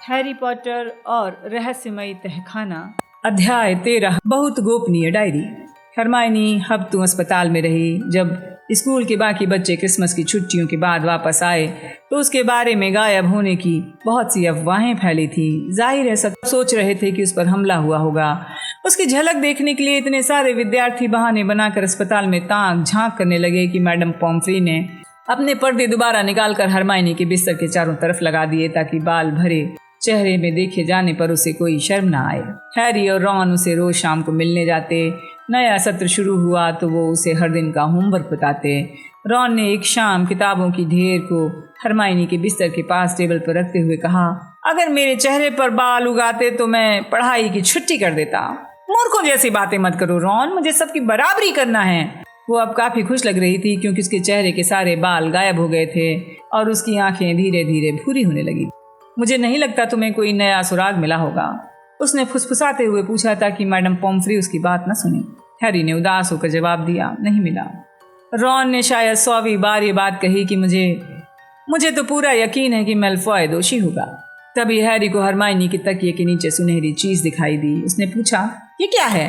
Harry Potter और रहस्यमयी तहखाना अध्याय 13 बहुत गोपनीय डायरी। हरमाइनी हफ्तों अस्पताल में रही। जब स्कूल के बाकी बच्चे क्रिसमस की छुट्टियों के बाद वापस आए तो उसके बारे में गायब होने की बहुत सी अफवाहें फैली थी। जाहिर है सब सोच रहे थे कि उस पर हमला हुआ होगा। उसकी झलक देखने के लिए इतने सारे विद्यार्थी बहाने बनाकर अस्पताल में ताक झांक करने लगे कि मैडम पॉम्फ्री ने अपने पर्दे दोबारा निकालकर हरमाइनी के बिस्तर के चारों तरफ लगा दिए ताकि बाल भरे चेहरे में देखे जाने पर उसे कोई शर्म न आए। हैरी और रॉन उसे रोज शाम को मिलने जाते। नया सत्र शुरू हुआ तो वो उसे हर दिन का होमवर्क बताते। रॉन ने एक शाम किताबों की ढेर को हरमाइनी के बिस्तर के पास टेबल पर रखते हुए कहा, अगर मेरे चेहरे पर बाल उगाते तो मैं पढ़ाई की छुट्टी कर देता। मूर्खों जैसी बातें मत करो रॉन, मुझे सबकी बराबरी करना है। वो अब काफी खुश लग रही थी क्योंकि उसके चेहरे के सारे बाल गायब हो गए थे और उसकी आंखें धीरे धीरे भूरी होने लगी। मुझे नहीं लगता तुम्हें कोई नया सुराग मिला होगा, उसने फुसफुसाते हुए पूछा ताकि मैडम पॉम्फ्री उसकी बात न सुने। हैरी ने उदास होकर जवाब दिया, नहीं मिला। रॉन ने शायद 100वीं बार ये बात कही कि मुझे तो पूरा यकीन है कि मैलफॉय दोषी होगा। तभी हैरी को हरमाइनी के तकिए के नीचे सुनहरी चीज दिखाई दी। उसने पूछा, ये क्या है?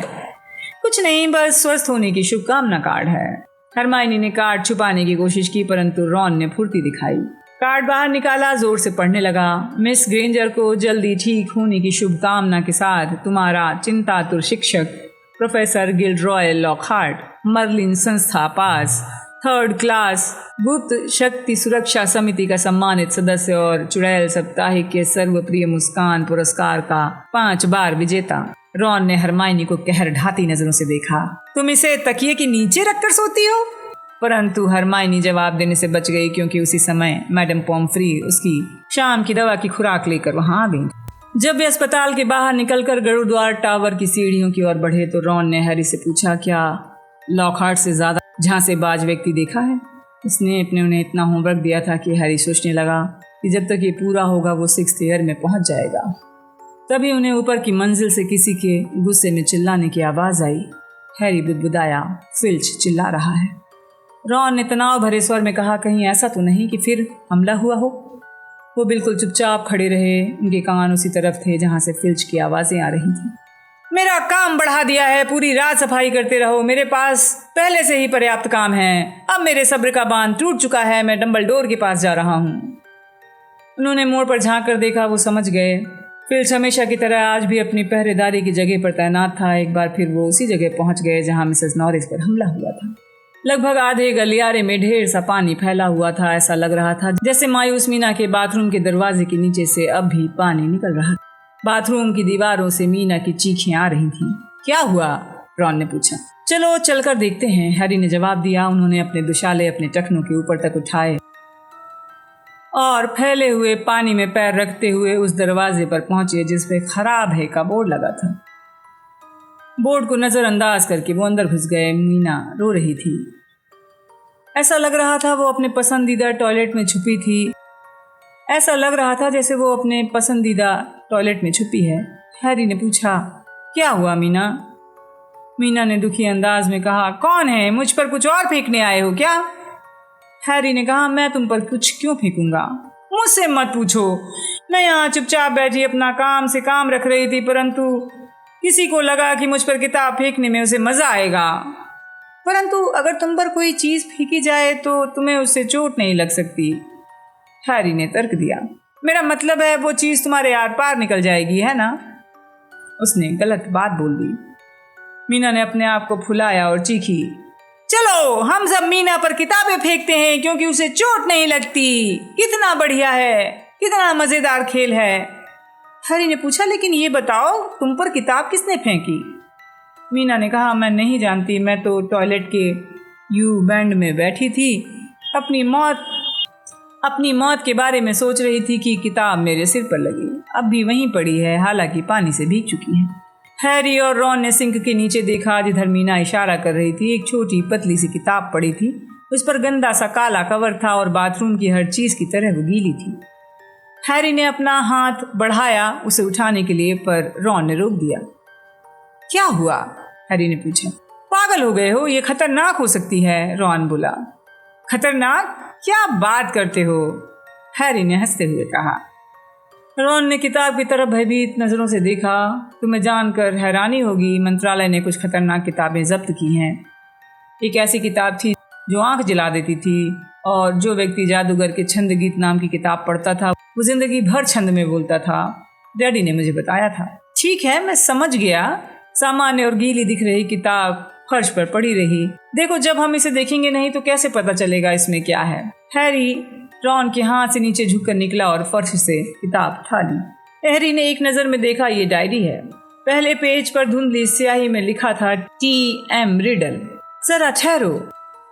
कुछ नहीं, बस स्वस्थ होने की शुभकामना कार्ड है। हरमाइनी ने कार्ड छुपाने की कोशिश की परंतु रॉन ने फुर्ती दिखाई। कार्ड बाहर निकाला, जोर से पढ़ने लगा। मिस ग्रेंजर को जल्दी ठीक होने की शुभकामना के साथ तुम्हारा चिंतातुर शिक्षक प्रोफेसर गिल्डरॉय लॉकहार्ट, मर्लिन संस्था पास, 3rd क्लास, गुप्त शक्ति सुरक्षा समिति का सम्मानित सदस्य और चुड़ैल साप्ताहिक के सर्वप्रिय मुस्कान पुरस्कार का 5 बार विजेता। रॉन ने हरमाइनी को कहर ढाती नजरों से देखा। तुम इसे तकिए के नीचे रखकर सोती हो? परंतु हरमाइनी जवाब देने से बच गई क्योंकि उसी समय मैडम पॉम्फ्री उसकी शाम की दवा की खुराक लेकर वहां आ गई। जब वे अस्पताल के बाहर निकलकर गुरुद्वार टावर की सीढ़ियों की ओर बढ़े तो रॉन ने हैरी से पूछा, क्या लॉकहार्ट से ज्यादा झांसेबाज व्यक्ति देखा है? उसने उन्हें इतना होमवर्क दिया था कि हैरी सोचने लगा कि जब तक ये पूरा होगा वो 6th ईयर में पहुंच जाएगा। तभी उन्हें ऊपर की मंजिल से किसी के गुस्से में चिल्लाने की आवाज आई। हैरी बुदबुदाया, फिल्च चिल्ला रहा है। रॉन ने तनाव भरे स्वर में कहा, कहीं ऐसा तो नहीं कि फिर हमला हुआ हो? वो बिल्कुल चुपचाप खड़े रहे। उनके कान उसी तरफ थे जहां से फिल्च की आवाजें आ रही थी। मेरा काम बढ़ा दिया है, पूरी रात सफाई करते रहो, मेरे पास पहले से ही पर्याप्त काम है। अब मेरे सब्र का बांध टूट चुका है, मैं डंबलडोर के पास जा रहा हूँ। उन्होंने मोड़ पर झांक कर देखा। वो समझ गए फिल्च हमेशा की तरह आज भी अपनी पहरेदारी की जगह पर तैनात था। एक बार फिर वो उसी जगह पहुंच गए जहां मिसेस नॉरिस पर हमला हुआ था। लगभग आधे गलियारे में ढेर सा पानी फैला हुआ था। ऐसा लग रहा था जैसे मायूस मीना के बाथरूम के दरवाजे के नीचे से अब भी पानी निकल रहा। बाथरूम की दीवारों से मीना की चीखें आ रही थीं। क्या हुआ? रॉन ने पूछा। चलो चलकर देखते हैं, हैरी ने जवाब दिया। उन्होंने अपने दुशाले अपने टखनों के ऊपर तक उठाए और फैले हुए पानी में पैर रखते हुए उस दरवाजे पर पहुंचे जिस पे खराब है का बोर्ड लगा था। बोर्ड को नजरअंदाज करके वो अंदर घुस गए। मीना रो रही थी। ऐसा लग रहा था वो अपने पसंदीदा टॉयलेट में छुपी थी। ऐसा लग रहा था जैसे वो अपने पसंदीदा टॉयलेट में छुपी है। हैरी ने पूछा, क्या हुआ मीना? मीना ने दुखी अंदाज में कहा, कौन है? मुझ पर कुछ और फेंकने आए हो क्या? हैरी ने कहा, मैं तुम पर कुछ क्यों फेंकूंगा? मुझसे मत पूछो। मैं यहाँ चुपचाप बैठी अपना काम से काम रख रही थी परंतु किसी को लगा कि मुझ पर किताब फेंकने में उसे मजा आएगा। परंतु अगर तुम पर कोई चीज फेंकी जाए तो तुम्हें उससे चोट नहीं लग सकती, हैरी ने तर्क दिया। मेरा मतलब है वो चीज तुम्हारे आर पार निकल जाएगी, है ना? उसने गलत बात बोल दी। मीना ने अपने आप को फुलाया और चीखी, चलो हम सब मीना पर किताबें फेंकते हैं क्योंकि उसे चोट नहीं लगती। कितना बढ़िया है, कितना मजेदार खेल है। हैरी ने पूछा, लेकिन ये बताओ तुम पर किताब किसने फेंकी? मीना ने कहा, मैं नहीं जानती, मैं तो टॉयलेट के यू बैंड में बैठी थी। अपनी मौत के बारे में सोच रही थी कि किताब मेरे सिर पर लगी। अब भी वहीं पड़ी है, हालांकि पानी से भीग चुकी है। हैरी और रॉन ने सिंक के नीचे देखा जिधर मीना इशारा कर रही थी। एक छोटी पतली सी किताब पड़ी थी। उस पर गंदा सा काला कवर था और बाथरूम की हर चीज की तरह वो गीली थी। हैरी ने अपना हाथ बढ़ाया उसे उठाने के लिए पर रॉन ने रोक दिया। क्या हुआ? हैरी ने पूछा। पागल हो गए हो? ये खतरनाक हो सकती है, रॉन बोला। खतरनाक? क्या बात करते हो? हैरी ने हंसते हुए कहा। रॉन ने किताब की तरफ भयभीत नजरों से देखा। तुम्हें जानकर हैरानी होगी, मंत्रालय ने कुछ खतरनाक किताबें जब्त की हैं। एक ऐसी किताब थी जो आंख जला देती थी, और जो व्यक्ति जादूगर के छंद गीत नाम की किताब पढ़ता था वो जिंदगी भर छंद में बोलता था। डैडी ने मुझे बताया था। ठीक है, मैं समझ गया। सामान्य और गीली दिख रही किताब फर्श पर पड़ी रही। देखो, जब हम इसे देखेंगे नहीं तो कैसे पता चलेगा इसमें क्या है। हैरी रॉन के हाथ से नीचे झुककर निकला और फर्श से किताब उठा ली। हैरी ने एक नजर में देखा, ये डायरी है। पहले पेज पर धुंधली स्याही में लिखा था T.M. रिडल। जरा ठहरो,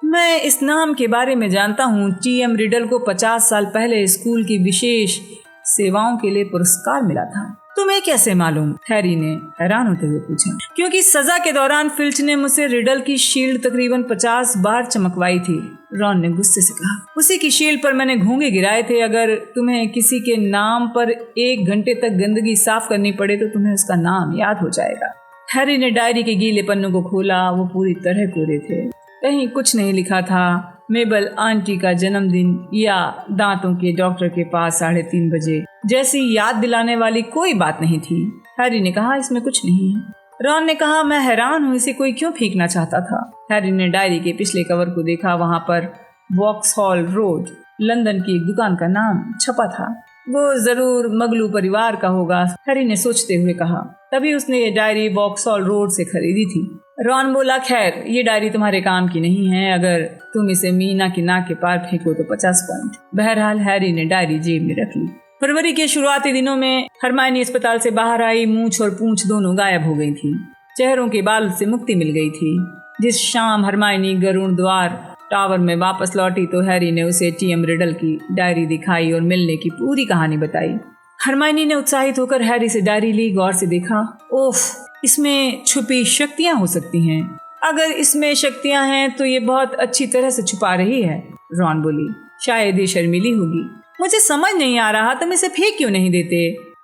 मैं इस नाम के बारे में जानता हूँ। T.M. रिडल को 50 साल पहले स्कूल की विशेष सेवाओं के लिए पुरस्कार मिला था। तुम्हें कैसे मालूम? हैरी ने हैरान होते हुए पूछा। क्योंकि सजा के दौरान फिल्च ने मुझसे रिडल की शील्ड तकरीबन 50 बार चमकवाई थी, रॉन ने गुस्से से कहा। उसी की शील्ड पर मैंने घोंघे गिराए थे। अगर तुम्हें किसी के नाम पर 1 घंटे तक गंदगी साफ करनी पड़े तो तुम्हें उसका नाम याद हो जाएगा। हैरी ने डायरी के गीले पन्नों को खोला। वो पूरी तरह कोरे थे। कहीं कुछ नहीं लिखा था मेबल आंटी का जन्मदिन या दांतों के डॉक्टर के पास 3:30 बजे जैसी याद दिलाने वाली कोई बात नहीं थी। हैरी ने कहा, इसमें कुछ नहीं है। रॉन ने कहा, मैं हैरान हूँ, इसे कोई क्यों फेंकना चाहता था। हैरी ने डायरी के पिछले कवर को देखा। वहाँ पर वॉक्सहॉल रोड, लंदन की एक दुकान का नाम छपा था। वो जरूर मगलू परिवार का होगा, हैरी ने सोचते हुए कहा। तभी उसने ये डायरी वॉक्सहॉल रोड से खरीदी थी। रॉन बोला, खैर ये डायरी तुम्हारे काम की नहीं है। अगर तुम इसे मीना की नाक के पार फेंको तो 50 पॉइंट। बहरहाल हैरी ने डायरी जेब में रख ली। फरवरी के शुरुआती दिनों में हरमाइनी अस्पताल से बाहर आई। मूंछ और पूंछ दोनों गायब हो गई थी। चेहरों के बाल से मुक्ति मिल गई थी। जिस शाम हरमाइनी गरुड़ द्वार टावर में वापस लौटी तो हैरी ने उसे T.M. रिडल की डायरी दिखाई और मिलने की पूरी कहानी बताई। हरमाइनी ने उत्साहित होकर हैरी से डायरी ली। गौर से देखा। ओफ, इसमें छुपी शक्तियां हो सकती हैं। अगर इसमें शक्तियां हैं तो ये बहुत अच्छी तरह से छुपा रही है, रॉन बोली। शायद ये शर्मीली होगी। मुझे समझ नहीं आ रहा, तुम इसे फेंक क्यों नहीं देते?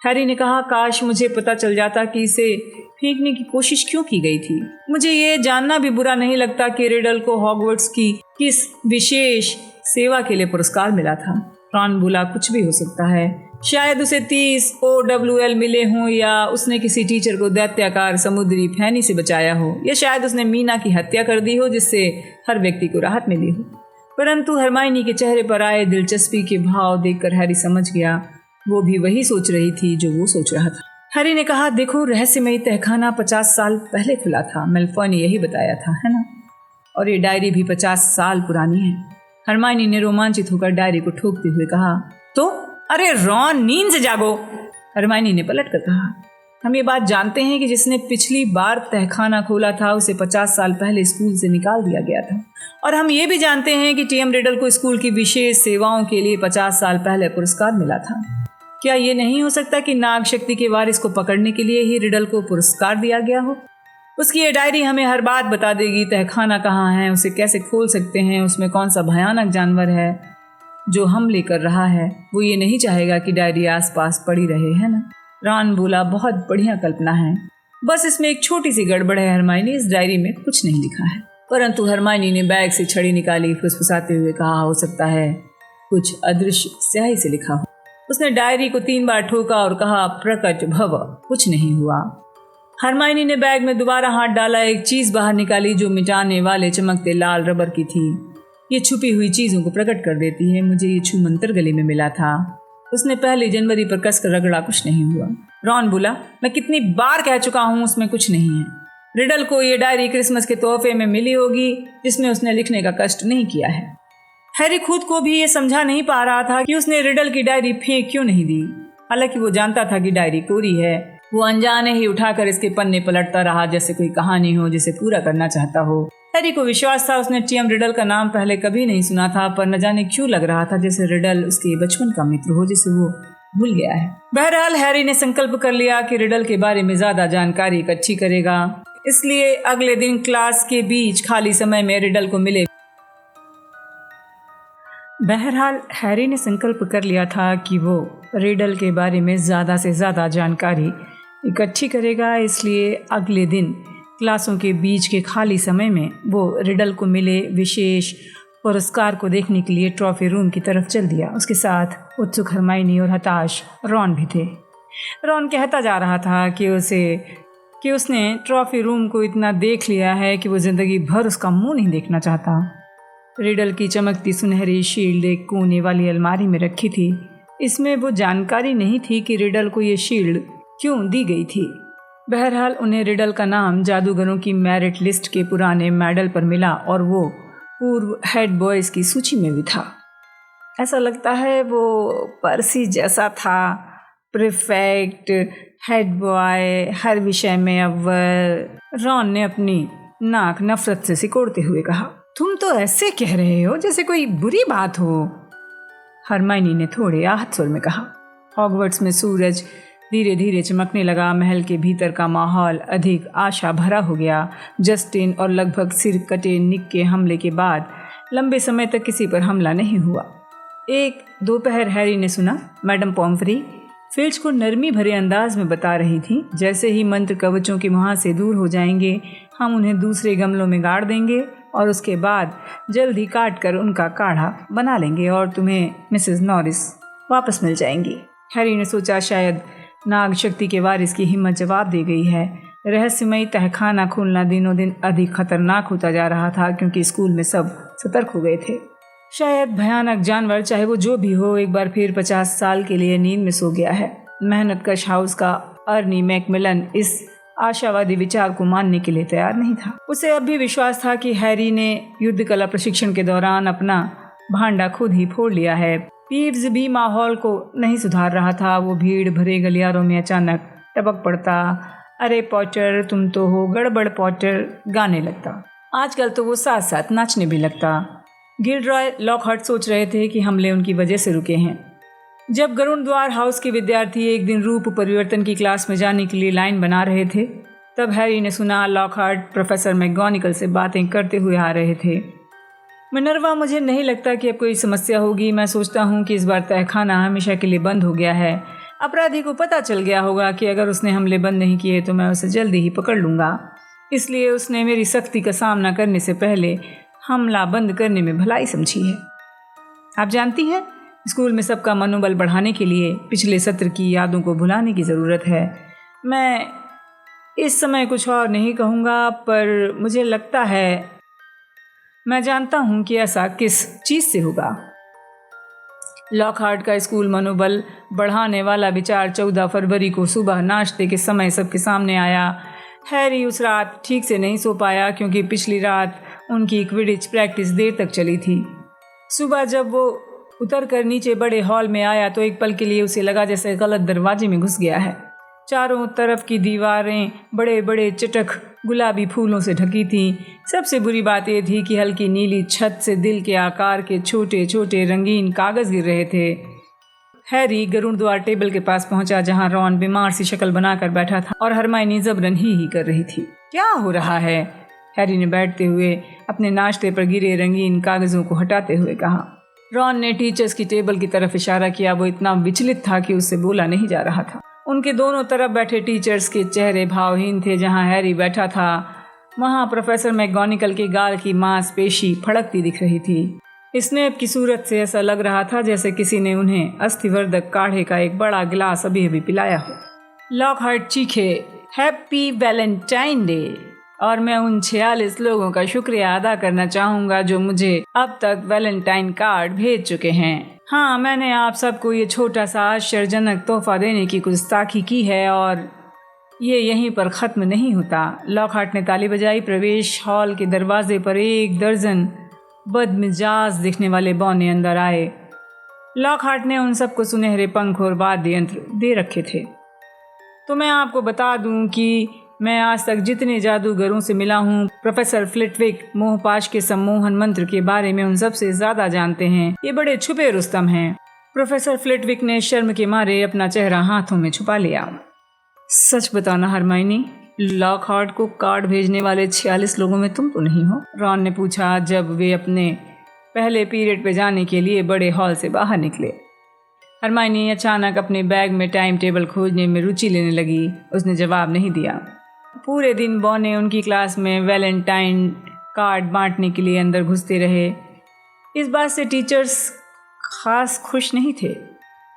हैरी ने कहा, काश मुझे पता चल जाता कि इसे फेंकने की कोशिश क्यों की गई थी। मुझे ये जानना भी बुरा नहीं लगता कि रिडल को हॉगवर्ट्स की किस विशेष सेवा के लिए पुरस्कार मिला था। रॉन बोला, कुछ भी हो सकता है। शायद उसे 30 OWL मिले हों, या उसने किसी टीचर को दैत्याकार समुद्री फैनी से बचाया हो, या शायद उसने मीना की हत्या कर दी हो जिससे हर व्यक्ति को राहत मिली हो। परंतु हरमाइनी के चेहरे पर आए दिलचस्पी के भाव देखकर हैरी समझ गया वो भी वही सोच रही थी जो वो सोच रहा था। हैरी ने कहा, देखो, रहस्यमयी तहखाना 50 साल पहले खुला था। मेलफॉय ने यही बताया था, है ना? और ये डायरी भी 50 साल पुरानी है। हरमाइनी ने रोमांचित होकर डायरी को ठोकते हुए कहा, तो अरे रॉन, नींद से जागो। हरमाइनी ने पलट कर कहा, हम ये बात जानते हैं कि जिसने पिछली बार तहखाना खोला था उसे 50 साल पहले स्कूल से निकाल दिया गया था। और हम ये भी जानते हैं कि T.M. रिडल को स्कूल की विशेष सेवाओं के लिए 50 साल पहले पुरस्कार मिला था। क्या ये नहीं हो सकता कि नाग शक्ति के वारिस को पकड़ने के लिए ही रिडल को पुरस्कार दिया गया हो? उसकी ये डायरी हमें हर बात बता देगी। तहखाना कहाँ है, उसे कैसे खोल सकते हैं, उसमें कौन सा भयानक जानवर है जो हमले कर रहा है। वो ये नहीं चाहेगा कि डायरी आसपास पड़ी रहे, है ना? रॉन बोला, बहुत बढ़िया कल्पना है, बस इसमें एक छोटी सी गड़बड़ है हरमाइनी, इस डायरी में कुछ नहीं लिखा है। परंतु हरमाइनी ने बैग से छड़ी निकाली, फुसफुसाते हुए कहा, हो सकता है कुछ अदृश्य स्याही से लिखा हो। उसने डायरी को 3 बार ठोका और कहा, प्रकट भव। कुछ नहीं हुआ। हरमाइनी ने बैग में दोबारा हाथ डाला। एक चीज बाहर निकाली जो मिटाने वाले चमकते लाल रबर की थी। ये छुपी हुई चीजों को प्रकट कर देती है। मुझे ये छू मंतर गले में मिला था। उसने 1 जनवरी पर कसकर रगड़ा, कुछ नहीं हुआ। रॉन बोला, मैं कितनी बार कह चुका हूँ उसमें कुछ नहीं है। रिडल को ये डायरी क्रिसमस के तोहफे में मिली होगी जिसमें उसने लिखने का कष्ट नहीं किया है। हैरी खुद को भी ये समझा नहीं पा रहा था कि उसने रिडल की डायरी फेंक क्यों नहीं दी। हालांकि वो जानता था कि डायरी कोरी है। वो अनजाने ही उठाकर इसके पन्ने पलटता रहा जैसे कोई कहानी हो जिसे पूरा करना चाहता हो। हैरी को विश्वास था उसने T.M. रिडल का नाम पहले कभी नहीं सुना था, पर न जाने क्यों लग रहा था जैसे रिडल उसके बचपन का मित्र हो जिसे वो भूल गया है। बहरहाल हैरी ने संकल्प कर लिया कि रिडल के बारे में ज्यादा जानकारी इकट्ठी करेगा। इसलिए अगले दिन क्लास के बीच खाली समय में रिडल को मिले। बहरहाल हैरी ने संकल्प कर लिया था कि वो रिडल के बारे में ज़्यादा से ज़्यादा जानकारी इकट्ठी करेगा। इसलिए अगले दिन क्लासों के बीच के खाली समय में वो रिडल को मिले विशेष पुरस्कार को देखने के लिए ट्रॉफी रूम की तरफ चल दिया। उसके साथ उत्सुक हरमाइनी और हताश रॉन भी थे। रॉन कहता जा रहा था कि उसने ट्रॉफी रूम को इतना देख लिया है कि वो ज़िंदगी भर उसका मुंह नहीं देखना चाहता। रिडल की चमकती सुनहरी शील्ड एक कोने वाली अलमारी में रखी थी। इसमें वो जानकारी नहीं थी कि रिडल को ये शील्ड क्यों दी गई थी। बहरहाल उन्हें रिडल का नाम जादूगरों की मेरिट लिस्ट के पुराने मेडल पर मिला और वो पूर्व हेड बॉयज़ की सूची में भी था। ऐसा लगता है वो पर्सी जैसा था, प्रीफेक्ट, हेड बॉय, हर विषय में अव्वल। रॉन ने अपनी नाक नफरत से सिकोड़ते हुए कहा, तुम तो ऐसे कह रहे हो जैसे कोई बुरी बात हो। हरमाइनी ने थोड़े आहत स्वर में कहा। हॉगवर्ट्स में सूरज धीरे धीरे चमकने लगा। महल के भीतर का माहौल अधिक आशा भरा हो गया। जस्टिन और लगभग सिर कटे निक के हमले के बाद लंबे समय तक किसी पर हमला नहीं हुआ। एक दोपहर हैरी ने सुना मैडम पॉम्फ्री फिल्च को नरमी भरे अंदाज में बता रही थी, जैसे ही मंत्र कवचों के वहाँ से दूर हो जाएंगे हम उन्हें दूसरे गमलों में गाड़ देंगे और उसके बाद जल्द ही काट कर उनका काढ़ा बना लेंगे और तुम्हें मिसेस नॉरिस वापस मिल जाएंगी। हैरी ने सोचा शायद नाग शक्ति के वारिस की हिम्मत जवाब दे गई है। रहस्यमयी तहखाना खोलना दिनों दिन अधिक खतरनाक होता जा रहा था क्योंकि स्कूल में सब सतर्क हो गए थे। शायद भयानक जानवर, चाहे वो जो भी हो, एक बार फिर 50 साल के लिए नींद में सो गया है। मेहनत कश हाउस का अर्नी मैकमिलन इस आशावादी विचार को मानने के लिए तैयार नहीं था। उसे अब भी विश्वास था कि हैरी ने युद्ध कला प्रशिक्षण के दौरान अपना भांडा खुद ही फोड़ लिया है। पीव्स भी माहौल को नहीं सुधार रहा था। वो भीड़ भरे गलियारों में अचानक टपक पड़ता, अरे पॉटर तुम तो हो गड़बड़ पॉटर गाने लगता। आजकल तो वो साथ साथ नाचने भी लगता। गिल्डरॉय लॉकहार्ट सोच रहे थे कि हमले उनकी वजह से रुके हैं। जब गरुड़ द्वार हाउस के विद्यार्थी एक दिन रूप परिवर्तन की क्लास में जाने के लिए लाइन बना रहे थे, तब हैरी ने सुना लॉकहार्ट प्रोफेसर मैगोनिकल से बातें करते हुए आ रहे थे। मिनर्वा, मुझे नहीं लगता कि अब कोई समस्या होगी। मैं सोचता हूँ कि इस बार तहखाना हमेशा के लिए बंद हो गया है। अपराधी को पता चल गया होगा कि अगर उसने हमले बंद नहीं किए तो मैं उसे जल्दी ही पकड़ लूँगा। इसलिए उसने मेरी सख्ती का सामना करने से पहले हमला बंद करने में भलाई समझी है। आप जानती हैं, स्कूल में सबका मनोबल बढ़ाने के लिए पिछले सत्र की यादों को भुलाने की ज़रूरत है। मैं इस समय कुछ और नहीं कहूँगा, पर मुझे लगता है मैं जानता हूँ कि ऐसा किस चीज़ से होगा। लॉकहार्ट का स्कूल मनोबल बढ़ाने वाला विचार 14 फरवरी को सुबह नाश्ते के समय सबके सामने आया। हैरी उस रात ठीक से नहीं सो पाया क्योंकि पिछली रात उनकी क्विडिच प्रैक्टिस देर तक चली थी। सुबह जब वो उतर कर नीचे बड़े हॉल में आया तो एक पल के लिए उसे लगा जैसे गलत दरवाजे में घुस गया है। चारों तरफ की दीवारें बड़े बड़े चटक गुलाबी फूलों से ढकी थीं। सबसे बुरी बात यह थी कि हल्की नीली छत से दिल के आकार के छोटे छोटे रंगीन कागज़ गिर रहे थे। हैरी गरुड़ द्वार टेबल के पास पहुंचा जहां रॉन बीमार सी शक्ल बनाकर बैठा था और हरमाइनी जबरन ही कर रही थी। क्या हो रहा है? हैरी ने बैठते हुए अपने नाश्ते पर गिरे रंगीन कागज़ों को हटाते हुए कहा। रॉन ने टीचर्स की टेबल की तरफ इशारा किया। वो इतना विचलित था कि उससे बोला नहीं जा रहा था। उनके दोनों तरफ बैठे टीचर्स के चेहरे भावहीन थे। जहां हैरी बैठा था वहां प्रोफेसर मैगोनिकल के गाल की मांसपेशी फड़कती दिख रही थी। स्नेप की सूरत से ऐसा लग रहा था जैसे किसी ने उन्हें अस्थिवर्धक काढ़े का एक बड़ा गिलास अभी अभी पिलाया हो। लॉकहार्ट चीखे, हैप्पी वैलेंटाइन डे, और मैं उन 46 लोगों का शुक्रिया अदा करना चाहूँगा जो मुझे अब तक वैलेंटाइन कार्ड भेज चुके हैं। हाँ, मैंने आप सबको ये छोटा सा आश्चर्यजनक तोहफा देने की गुस्ताखी की है और ये यहीं पर ख़त्म नहीं होता। लॉकहार्ट ने ताली बजाई। प्रवेश हॉल के दरवाजे पर 1 दर्जन बदमिजाज दिखने वाले बौने अंदर आए। लॉकहार्ट ने उन सबको सुनहरे पंख और वाद्य यंत्र दे रखे थे। तो मैं आपको बता दूं कि मैं आज तक जितने जादूगरों से मिला हूँ, प्रोफेसर फ्लिटविक मोहपाश के सम्मोहन मंत्र के बारे में उन सबसे ज़्यादा जानते हैं। ये बड़े छुपे रुस्तम हैं। प्रोफेसर फ्लिटविक ने शर्म के मारे अपना चेहरा हाथों में छुपा लिया। सच बताना हरमाइनी, लॉकहार्ट को कार्ड भेजने वाले 46 लोगों में तुम तो नहीं हो? रॉन ने पूछा जब वे अपने पहले पीरियड पे जाने के लिए बड़े हॉल से बाहर निकले। हरमाइनी अचानक अपने बैग में टाइम टेबल खोजने में रुचि लेने लगी। उसने जवाब नहीं दिया। पूरे दिन बौने उनकी क्लास में वैलेंटाइन कार्ड बांटने के लिए अंदर घुसते रहे। इस बात से टीचर्स खास खुश नहीं थे।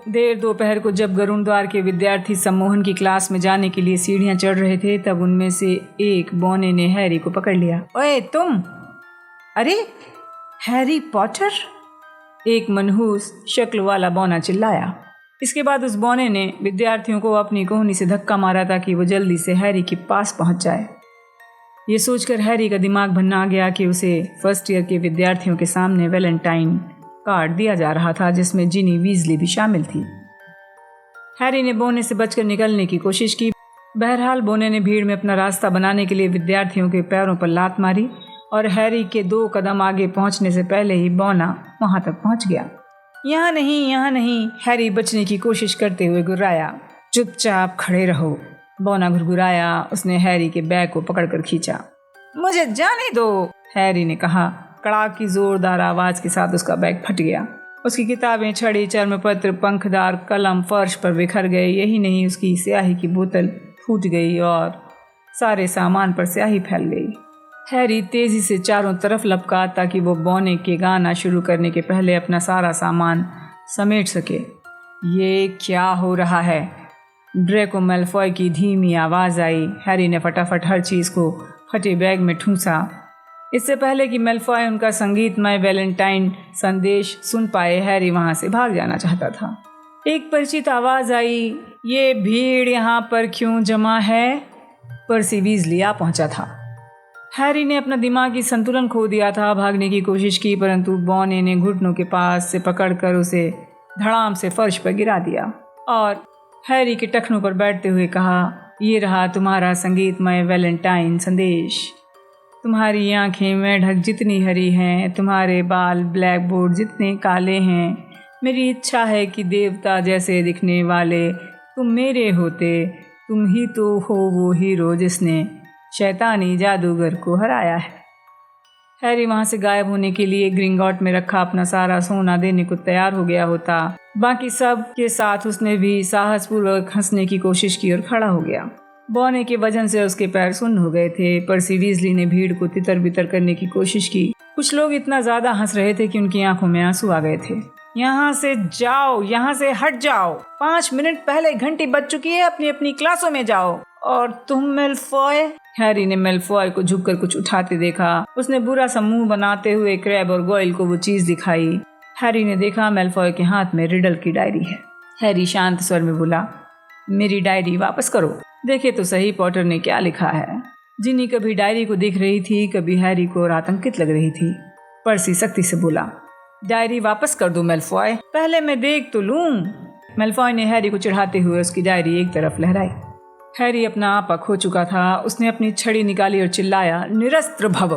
देर दोपहर को जब गरुड़ द्वार के विद्यार्थी सम्मोहन की क्लास में जाने के लिए सीढ़ियां चढ़ रहे थे, तब उनमें से एक बौने ने हैरी को पकड़ लिया। ओए तुम! अरे हैरी पॉटर! एक मनहूस शक्ल वाला बौना चिल्लाया। इसके बाद उस बौने ने विद्यार्थियों को अपनी कोहनी से धक्का मारा ताकि वो जल्दी से हैरी के पास पहुंच जाए। ये सोचकर हैरी का दिमाग भन्ना गया कि उसे फर्स्ट ईयर के विद्यार्थियों के सामने वैलेंटाइन कार्ड दिया जा रहा था, जिसमें जिनी वीजली भी शामिल थी। हैरी ने बौने से बचकर निकलने की कोशिश की। बहरहाल बौने ने भीड़ में अपना रास्ता बनाने के लिए विद्यार्थियों के पैरों पर लात मारी और हैरी के 2 कदम आगे पहुंचने से पहले ही बौना वहां तक पहुंच गया। यहाँ नहीं, यहाँ नहीं, हैरी बचने की कोशिश करते हुए गुर्राया। चुपचाप खड़े रहो, बौना घुरघुराया। उसने हैरी के बैग को पकड़कर खींचा। मुझे जाने दो, हैरी ने कहा। कड़ाक की जोरदार आवाज के साथ उसका बैग फट गया। उसकी किताबें, छड़ी, चर्मपत्र, पंखदार कलम फर्श पर बिखर गए। यही नहीं, उसकी स्याही की बोतल फूट गई और सारे सामान पर स्याही फैल गई। हैरी तेजी से चारों तरफ लपका ताकि वो बौने के गाना शुरू करने के पहले अपना सारा सामान समेट सके। ये क्या हो रहा है? ड्रेको मैल्फॉय की धीमी आवाज़ आई। हैरी ने फटाफट हर चीज़ को फटे बैग में ठूंसा। इससे पहले कि मैल्फॉय उनका संगीतमय वैलेंटाइन संदेश सुन पाए, हैरी वहाँ से भाग जाना चाहता था। एक परिचित आवाज़ आई, ये भीड़ यहाँ पर क्यों जमा है? पर्सी वीजली आ पहुँचा था। हैरी ने अपना दिमागी संतुलन खो दिया था। भागने की कोशिश की, परंतु बौने ने घुटनों के पास से पकड़कर उसे धड़ाम से फर्श पर गिरा दिया और हैरी के टखनों पर बैठते हुए कहा, ये रहा तुम्हारा संगीतमय वैलेंटाइन संदेश। तुम्हारी आंखें मेढक जितनी हरी हैं, तुम्हारे बाल ब्लैक बोर्ड जितने काले हैं। मेरी इच्छा है कि देवता जैसे दिखने वाले तुम मेरे होते। तुम ही तो हो वो हीरो जिसने शैतानी जादूगर को हराया है। हैरी वहाँ से गायब होने के लिए ग्रिंगॉट में रखा अपना सारा सोना देने को तैयार हो गया होता। बाकी सब के साथ उसने भी साहसपूर्वक हंसने की कोशिश की और खड़ा हो गया। बौने के वजन से उसके पैर सुन्न हो गए थे। पर्सी वीजली ने भीड़ को तितर बितर करने की कोशिश की। कुछ लोग इतना ज्यादा हंस रहे थे कि उनकी आंखों में आंसू आ गए थे। यहाँ से जाओ, यहाँ से हट जाओ, 5 मिनट पहले घंटी बज चुकी है, अपनी अपनी क्लासों में जाओ। और तुम मैल्फॉय? हैरी ने मैल्फॉय को झुककर कुछ उठाते देखा। उसने बुरा सा मुंह बनाते हुए क्रैब और गोयल को वो चीज दिखाई। हैरी ने देखा मैल्फॉय के हाथ में रिडल की डायरी है। हैरी शांत स्वर में बोला, मेरी डायरी वापस करो, देखे तो सही पॉटर ने क्या लिखा है। जिनी कभी डायरी को देख रही थी, कभी हैरी को और आतंकित लग रही थी। पर्सी सख्ती से बोला, डायरी वापस कर दो मैल्फॉय, पहले मैं देख तो लूं। मैल्फॉय ने हैरी को चिढ़ाते हुए उसकी डायरी एक तरफ लहराई। हैरी अपना आपा खो चुका था। उसने अपनी छड़ी निकाली और चिल्लाया, निरस्त्र भव।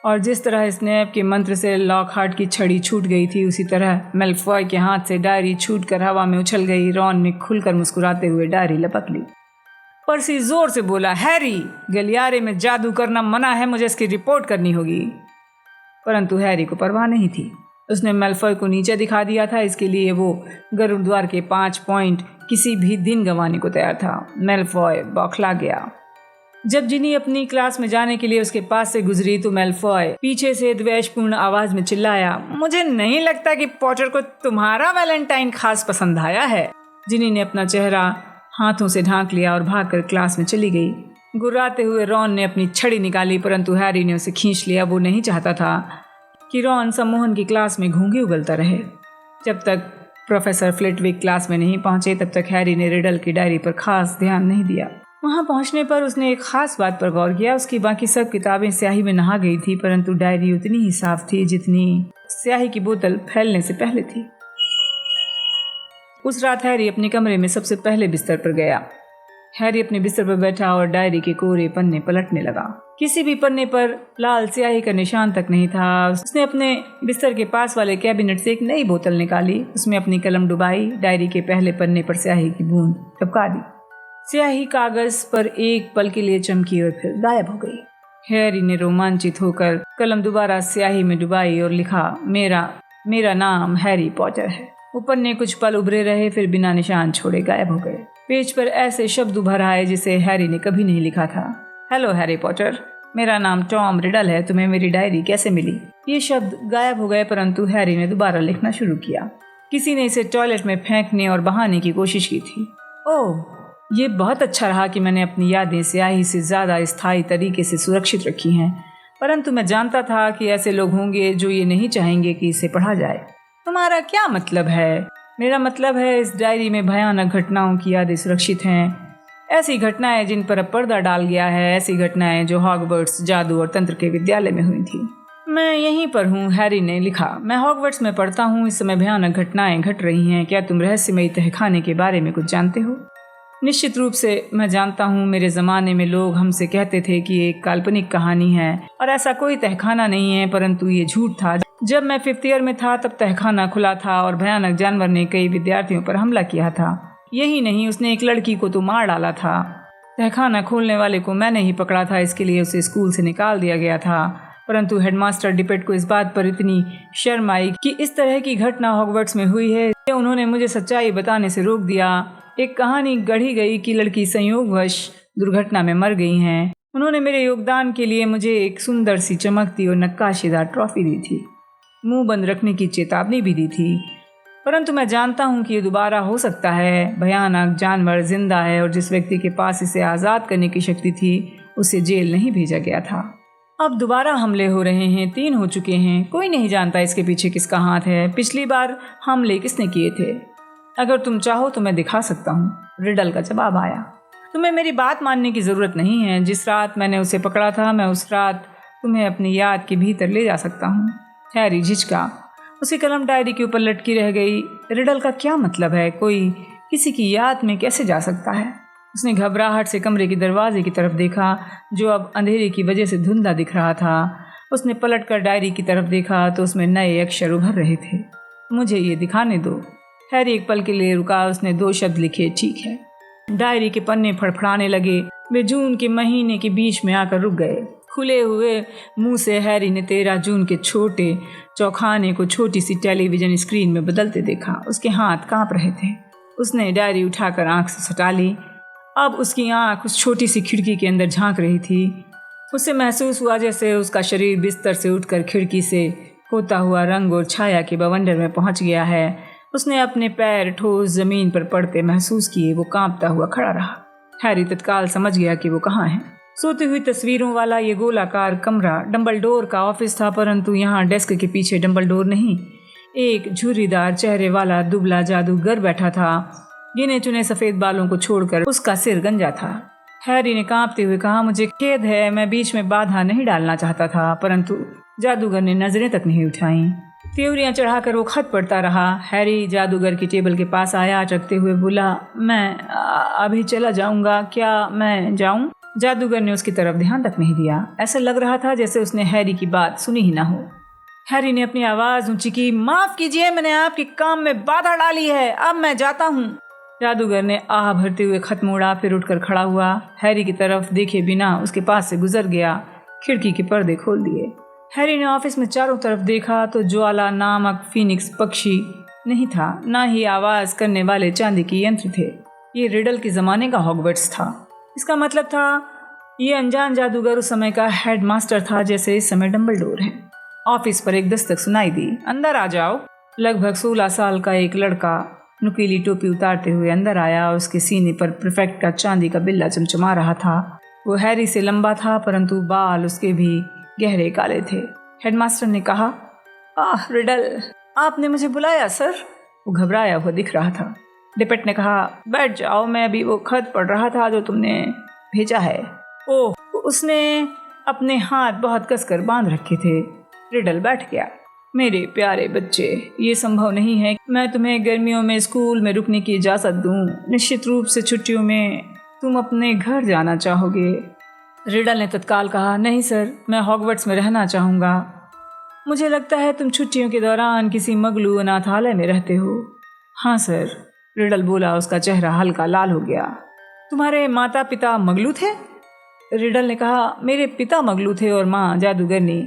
और जिस तरह स्नैप के मंत्र से लॉकहार्ट की छड़ी छूट गई थी, उसी तरह मैल्फॉय के हाथ से डायरी छूटकर हवा में उछल गई। रॉन ने खुलकर मुस्कुराते हुए डायरी लपक ली। पर्सी जोर से बोला, हैरी, गलियारे में जादू करना मना है, मुझे इसकी रिपोर्ट करनी होगी। परंतु हैरी को परवाह नहीं थी। उसने मैल्फॉय को नीचे दिखा दिया था, इसके लिए वो गरुड़ द्वार के 5 पॉइंट किसी भी दिन गंवाने को तैयार था। मैल्फॉय बौखला गया। जब जिनी अपनी क्लास में जाने के लिए उसके पास से गुजरी तो मैल्फॉय पीछे से द्वेषपूर्ण आवाज में चिल्लाया, मुझे नहीं लगता कि पॉटर को तुम्हारा वैलेंटाइन खास पसंद आया है। जिनी ने अपना चेहरा हाथों से ढांक लिया और भागकर क्लास में चली गई। गुर्राते हुए रॉन ने अपनी छड़ी निकाली, परंतु हैरी ने उसे खींच लिया। वो नहीं चाहता था कि रॉन सम्मोहन की क्लास में घूंघे उगलता रहे। जब तक प्रोफेसर फ्लिटविक क्लास में नहीं पहुंचे, तब तक हैरी ने रिडल की डायरी पर खास ध्यान नहीं दिया। वहां पहुंचने पर उसने एक खास बात पर गौर किया। उसकी बाकी सब किताबें स्याही में नहा गई थी, परंतु डायरी उतनी ही साफ थी जितनी स्याही की बोतल फैलने से पहले थी। उस रात हैरी अपने कमरे में सबसे पहले बिस्तर पर गया। हैरी अपने बिस्तर पर बैठा और डायरी के कोरे पन्ने पलटने लगा। किसी भी पन्ने पर लाल स्याही का निशान तक नहीं था। उसने अपने बिस्तर के पास वाले कैबिनेट से एक नई बोतल निकाली, उसमें अपनी कलम डुबाई, डायरी के पहले पन्ने पर स्याही की बूंद टपका दी। स्याही कागज पर एक पल के लिए चमकी और फिर गायब हो गई। हैरी ने रोमांचित होकर कलम दोबारा स्याही में डुबाई और लिखा, मेरा नाम हैरी पॉटर है। वो पन्ने कुछ पल उभरे रहे, फिर बिना निशान छोड़े गायब हो गए। पेज पर ऐसे शब्द उभर आए जिसे हैरी ने कभी नहीं लिखा था। हेलो हैरी पॉटर, मेरा नाम टॉम रिडल है, तुम्हें मेरी डायरी कैसे मिली? ये शब्द गायब हो गए, परंतु हैरी ने दोबारा लिखना शुरू किया। किसी ने इसे टॉयलेट में फेंकने और बहाने की कोशिश की थी। ओह, ये बहुत अच्छा रहा कि मैंने अपनी यादें स्याही से ज़्यादा स्थायी तरीके से सुरक्षित रखी हैं, परंतु मैं जानता था कि ऐसे लोग होंगे जो ये नहीं चाहेंगे कि इसे पढ़ा जाए। तुम्हारा क्या मतलब है? मेरा मतलब है इस डायरी में भयानक घटनाओं की यादें सुरक्षित हैं। ऐसी घटनाएं जिन पर अब पर्दा डाल गया है, ऐसी घटनाएं जो हॉगवर्ट्स जादू और तंत्र के विद्यालय में हुई थी। मैं यहीं पर हूँ, हैरी ने लिखा। मैं हॉगवर्ट्स में पढ़ता हूँ। इस समय भयानक घटनाएं घट रही हैं। क्या तुम रहस्यमयी तहखाने के बारे में कुछ जानते हो? निश्चित रूप से मैं जानता हूँ। मेरे ज़माने में लोग हमसे कहते थे कि एक काल्पनिक कहानी है और ऐसा कोई तहखाना नहीं है, परंतु ये झूठ था। जब मैं 5th ईयर में था तब तहखाना खुला था और भयानक जानवर ने कई विद्यार्थियों पर हमला किया था। यही नहीं, उसने एक लड़की को तो मार डाला था। तहखाना खोलने वाले को मैंने ही पकड़ा था, इसके लिए उसे स्कूल से निकाल दिया गया था। परंतु हेडमास्टर डिपेट को इस बात पर इतनी शर्म आई कि इस तरह की घटना हॉगवर्ट्स में हुई है, उन्होंने मुझे सच्चाई बताने से रोक दिया। एक कहानी गढ़ी गई कि लड़की संयोगवश दुर्घटना में मर गई हैं। उन्होंने मेरे योगदान के लिए मुझे एक सुंदर सी चमकती और नक्काशीदार ट्रॉफी दी थी, मुंह बंद रखने की चेतावनी भी दी थी। परंतु मैं जानता हूँ कि ये दोबारा हो सकता है। भयानक जानवर जिंदा है और जिस व्यक्ति के पास इसे आज़ाद करने की शक्ति थी उसे जेल नहीं भेजा गया था। अब दोबारा हमले हो रहे हैं, 3 हो चुके हैं। कोई नहीं जानता इसके पीछे किसका हाथ है। पिछली बार हमले किसने किए थे? अगर तुम चाहो तो मैं दिखा सकता हूँ, रिडल का जवाब आया। तुम्हें मेरी बात मानने की ज़रूरत नहीं है। जिस रात मैंने उसे पकड़ा था, मैं उस रात तुम्हें अपनी याद के भीतर ले जा सकता हूँ। हैरी झिझका। उसकी कलम डायरी के ऊपर लटकी रह गई। रिडल का क्या मतलब है? कोई किसी की याद में कैसे जा सकता है? उसने घबराहट से कमरे के दरवाजे की तरफ देखा, जो अब अंधेरे की वजह से धुंधला दिख रहा था। उसने पलटकर डायरी की तरफ देखा तो उसमें नए अक्षर उभर रहे थे। मुझे ये दिखाने दो। हैरी एक पल के लिए रुका। उसने 2 शब्द लिखे, ठीक है। डायरी के पन्ने फड़फड़ाने लगे। वे जून के महीने के बीच में आकर रुक गए। खुले हुए मुंह से हैरी ने 13 जून के छोटे चौखाने को छोटी सी टेलीविजन स्क्रीन में बदलते देखा। उसके हाथ कांप रहे थे। उसने डायरी उठाकर आंख से सटा ली। अब उसकी आंख उस छोटी सी खिड़की के अंदर झांक रही थी। उसे महसूस हुआ जैसे उसका शरीर बिस्तर से उठकर खिड़की से होता हुआ रंग और छाया के बवंडर में पहुंच गया है। उसने अपने पैर ठोस जमीन पर पड़ते महसूस किए। वो कांपता हुआ खड़ा रहा। हैरी तत्काल समझ गया कि वो कहाँ है। सोती हुई तस्वीरों वाला ये गोलाकार कमरा डंबलडोर का ऑफिस था, परंतु यहाँ डेस्क के पीछे डंबलडोर नहीं, एक झुर्रीदार चेहरे वाला दुबला जादूगर बैठा था। गिने चुने सफेद बालों को छोड़कर उसका सिर गंजा था। हैरी ने कांपते हुए कहा, मुझे खेद है, मैं बीच में बाधा नहीं डालना चाहता था। परंतु जादूगर ने नजरें तक नहीं उठाई। त्योरियां चढ़ाकर वो खत पढ़ता रहा। हैरी जादूगर की टेबल के पास आया, अटकते हुए बोला, मैं अभी चला जाऊंगा, क्या मैं जाऊं? जादूगर ने उसकी तरफ ध्यान तक नहीं दिया। ऐसा लग रहा था जैसे उसने हैरी की बात सुनी ही ना हो। हैरी ने अपनी आवाज ऊंची की, माफ कीजिए, मैंने आपके काम में बाधा डाली है, अब मैं जाता हूँ। जादूगर ने आह भरते हुए खत मोड़ा, फिर उठकर खड़ा हुआ। हैरी की तरफ देखे बिना उसके पास से गुजर गया। खिड़की के पर्दे खोल दिए। हैरी ने ऑफिस में चारों तरफ देखा तो ज्वाला नामक फीनिक्स पक्षी नहीं था, ना ही आवाज करने वाले चांदी के यंत्र थे। ये रिडल के जमाने का हॉगवर्ट्स था। इसका मतलब था ये अनजान जादूगर उस समय का हेडमास्टर था, जैसे इस समय डंबलडोर है। ऑफिस पर एक दस्तक सुनाई दी। अंदर आ जाओ। लगभग 16 साल का एक लड़का नुकीली टोपी उतारते हुए अंदर आया। उसके सीने पर प्रीफेक्ट का चांदी का बिल्ला चमचमा रहा था। वो हैरी से लंबा था, परंतु बाल उसके भी गहरे काले थे। हेडमास्टर ने कहा, आह रिडल, आपने मुझे बुलाया सर? वो घबराया हुआ दिख रहा था। डिपेट ने कहा, बैठ जाओ, मैं अभी वो खत पढ़ रहा था जो तुमने भेजा है। ओह, उसने अपने हाथ बहुत कसकर बांध रखे थे। रिडल बैठ गया। मेरे प्यारे बच्चे, ये संभव नहीं है मैं तुम्हें गर्मियों में स्कूल में रुकने की इजाज़त दूं। निश्चित रूप से छुट्टियों में तुम अपने घर जाना चाहोगे। रिडल ने तत्काल कहा, नहीं सर, मैं हॉगवर्ट्स में रहना चाहूँगा। मुझे लगता है तुम छुट्टियों के दौरान किसी मगलू अनाथालय में रहते हो। हाँ सर, रिडल बोला। उसका चेहरा हल्का लाल हो गया। तुम्हारे माता पिता मगलू थे? रिडल ने कहा, मेरे पिता मगलू थे और माँ जादूगरनी।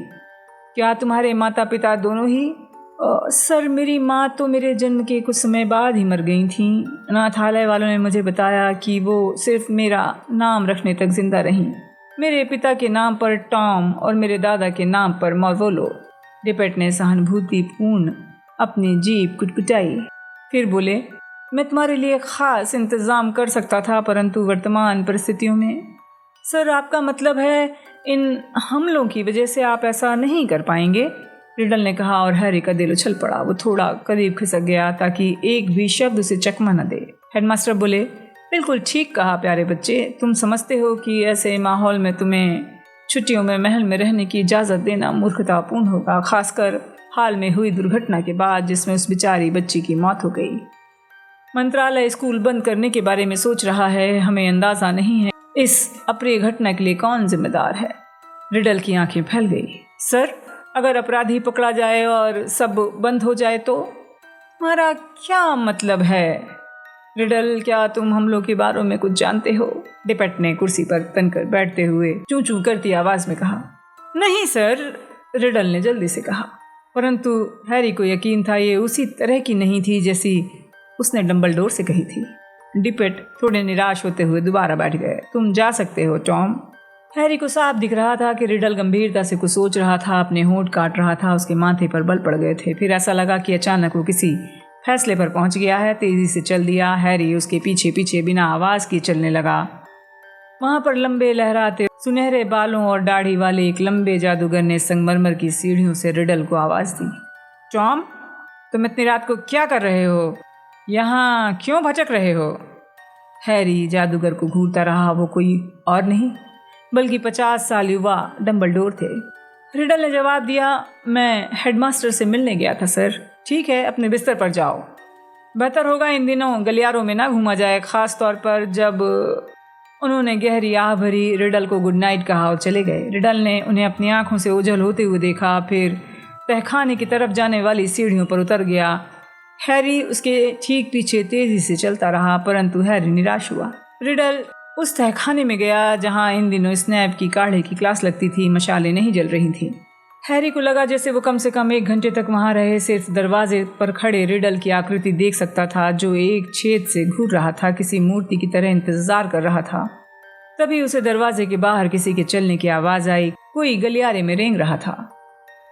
क्या तुम्हारे माता पिता दोनों ही? सर, मेरी माँ तो मेरे जन्म के कुछ समय बाद ही मर गई थी। अनाथालय वालों ने मुझे बताया कि वो सिर्फ मेरा नाम रखने तक जिंदा रहीं। मेरे पिता के नाम पर टॉम और मेरे दादा के नाम पर मॉर्वोलो। डिपेट ने सहानुभूतिपूर्ण अपनी जीभ कुटकुटाई। फिर बोले, मैं तुम्हारे लिए खास इंतज़ाम कर सकता था, परंतु वर्तमान परिस्थितियों में। सर, आपका मतलब है इन हमलों की वजह से आप ऐसा नहीं कर पाएंगे? रिडल ने कहा और हैरी का दिल उछल पड़ा। वो थोड़ा करीब खिसक गया ताकि एक भी शब्द उसे चकमा न दे। हेडमास्टर बोले, बिल्कुल ठीक कहा प्यारे बच्चे, तुम समझते हो कि ऐसे माहौल में तुम्हें छुट्टियों में महल में रहने की इजाज़त देना मूर्खतापूर्ण होगा, खासकर हाल में हुई दुर्घटना के बाद जिसमें उस बेचारी बच्ची की मौत हो गई। मंत्रालय स्कूल बंद करने के बारे में सोच रहा है। हमें अंदाज़ा नहीं है इस अप्रिय घटना के लिए कौन जिम्मेदार है। रिडल की आंखें फैल गई। सर, अगर अपराधी पकड़ा जाए और सब बंद हो जाए तो? तुम्हारा क्या मतलब है? रिडल, क्या तुम हमलों के बारे में कुछ जानते हो? डिपेट ने कुर्सी पर तनकर बैठते हुए चूं चूं करती आवाज में कहा। नहीं सर, रिडल ने जल्दी से कहा, परंतु हैरी को यकीन था ये उसी तरह की नहीं थी जैसी उसने डंबलडोर से कही थी। डिपेट थोड़े निराश होते हुए दोबारा बैठ गए। तुम जा सकते हो टॉम। हैरी को साफ दिख रहा था कि रिडल गंभीरता से कुछ सोच रहा था, अपने होंठ काट रहा था। उसके माथे पर बल पड़ गए थे। फिर ऐसा लगा कि अचानक वो किसी फैसले पर पहुंच गया है। तेजी से चल दिया। हैरी उसके पीछे पीछे बिना आवाज किए चलने लगा। वहां पर लंबे लहराते सुनहरे बालों और दाढ़ी वाले एक लंबे जादूगर ने संगमरमर की सीढ़ियों से रिडल को आवाज दी। टॉम, तुम इतनी रात को क्या कर रहे हो? यहाँ क्यों भटक रहे हो? हैरी जादूगर को घूरता रहा। वो कोई और नहीं बल्कि 50 साल युवा डंबलडोर थे। रिडल ने जवाब दिया, मैं हेडमास्टर से मिलने गया था सर। ठीक है, अपने बिस्तर पर जाओ। बेहतर होगा इन दिनों गलियारों में ना घूमा जाए, खास तौर पर जब उन्होंने गहरी आह भरी रिडल को गुड नाइट कहा और चले गए। रिडल ने उन्हें अपनी आंखों से ओझल होते हुए देखा, फिर तहखाने की तरफ जाने वाली सीढ़ियों पर उतर गया। हैरी उसके ठीक पीछे तेजी से चलता रहा, परंतु हैरी निराश हुआ। रिडल उस तहखाने में गया जहां इन दिनों स्नैप की काढ़े की क्लास लगती थी। मशालें नहीं जल रही थी। हैरी को लगा जैसे वो कम से कम 1 घंटे तक वहां रहे। सिर्फ दरवाजे पर खड़े रिडल की आकृति देख सकता था, जो एक छेद से घूर रहा था, किसी मूर्ति की तरह इंतजार कर रहा था। तभी उसे दरवाजे के बाहर किसी के चलने की आवाज आई। कोई गलियारे में रेंग रहा था।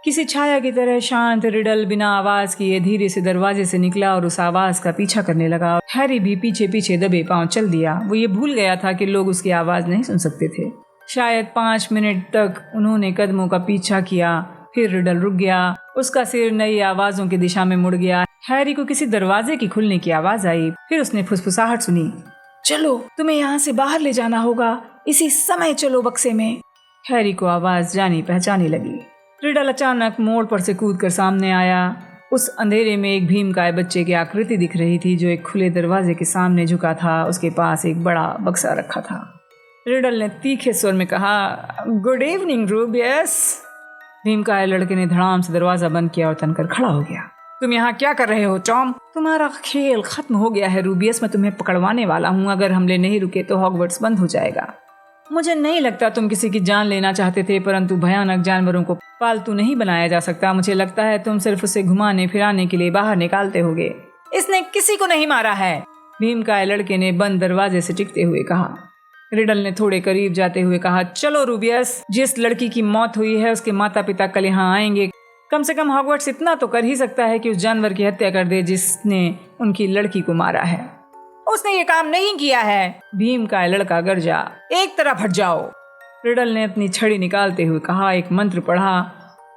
किसी छाया की तरह शांत रिडल बिना आवाज किए धीरे से दरवाजे से निकला और उस आवाज का पीछा करने लगा। हैरी भी पीछे पीछे दबे पांव चल दिया। वो ये भूल गया था कि लोग उसकी आवाज नहीं सुन सकते थे। शायद 5 मिनट तक उन्होंने कदमों का पीछा किया। फिर रिडल रुक गया। उसका सिर नई आवाजों की दिशा में मुड़ गया। हैरी को किसी दरवाजे की खुलने की आवाज आई। फिर उसने फुसफुसाहट सुनी, चलो, तुम्हें यहाँ से बाहर ले जाना होगा, इसी समय चलो बक्से में। हैरी को आवाज जानी पहचानी लगी। रिडल अचानक मोड़ पर से कूद कर सामने आया। उस अंधेरे में एक भीमकाय बच्चे की आकृति दिख रही थी, जो एक खुले दरवाजे के सामने झुका था। उसके पास एक बड़ा बक्सा रखा था। रिडल ने तीखे स्वर में कहा, गुड इवनिंग रूबियस। भीमकाय लड़के ने धड़ाम से दरवाजा बंद किया और तनकर खड़ा हो गया। तुम यहाँ क्या कर रहे हो टॉम? तुम्हारा खेल खत्म हो गया है रूबियस। मैं तुम्हें पकड़वाने वाला हूँ। अगर हमले नहीं रुके तो हॉगवर्ट्स बंद हो जाएगा। मुझे नहीं लगता तुम किसी की जान लेना चाहते थे, परंतु भयानक जानवरों को पालतू नहीं बनाया जा सकता। मुझे लगता है तुम सिर्फ उसे घुमाने फिराने के लिए बाहर निकालते होगे। इसने किसी को नहीं मारा है, भीमकाय लड़के ने बंद दरवाजे से टिकते हुए कहा। रिडल ने थोड़े करीब जाते हुए कहा, चलो रूबियस, जिस लड़की की मौत हुई है उसके माता पिता कल यहाँ आएंगे। कम से कम हॉगवर्ट्स इतना तो कर ही सकता है कि उस जानवर की हत्या कर दे जिसने उनकी लड़की को मारा है। उसने ये काम नहीं किया है, भीमकाय लड़का गरजा। एक तरफ हट जाओ। रिडल ने अपनी छड़ी निकालते हुए कहा। एक मंत्र पढ़ा।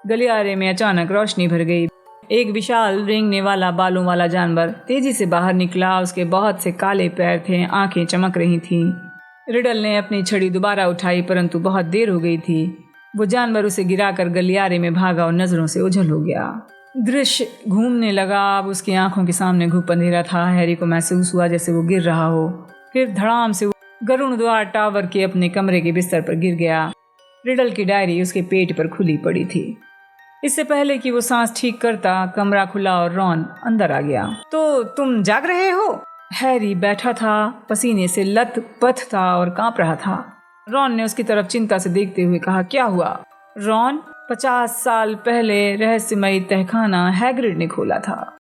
गलियारे में अचानक रोशनी भर गई। एक विशाल रेंगने वाला बालों वाला जानवर तेजी से बाहर निकला। उसके बहुत से काले पैर थे, आंखें चमक रही थीं। रिडल ने अपनी छड़ी दोबारा उठाई, परंतु बहुत देर हो गई थी। वो जानवर उसे गिराकर गलियारे में भागा और नजरों से ओझल हो गया। दृश्य घूमने लगा। अब उसकी आंखों के सामने घुप अंधेरा था। हैरी को महसूस हुआ जैसे वो गिर रहा हो। फिर धड़ाम से गरुड़ द्वार टावर के अपने कमरे के बिस्तर पर गिर गया। रिडल की डायरी उसके पेट पर खुली पड़ी थी। इससे पहले कि वो सांस ठीक करता, कमरा खुला और रॉन अंदर आ गया। तो तुम जाग रहे हो? हैरी बैठा था, पसीने से लथपथ था और कांप रहा था। रॉन ने उसकी तरफ चिंता से देखते हुए कहा, क्या हुआ? रॉन, 50 साल पहले रहस्यमयी तहखाना हैग्रिड ने खोला था।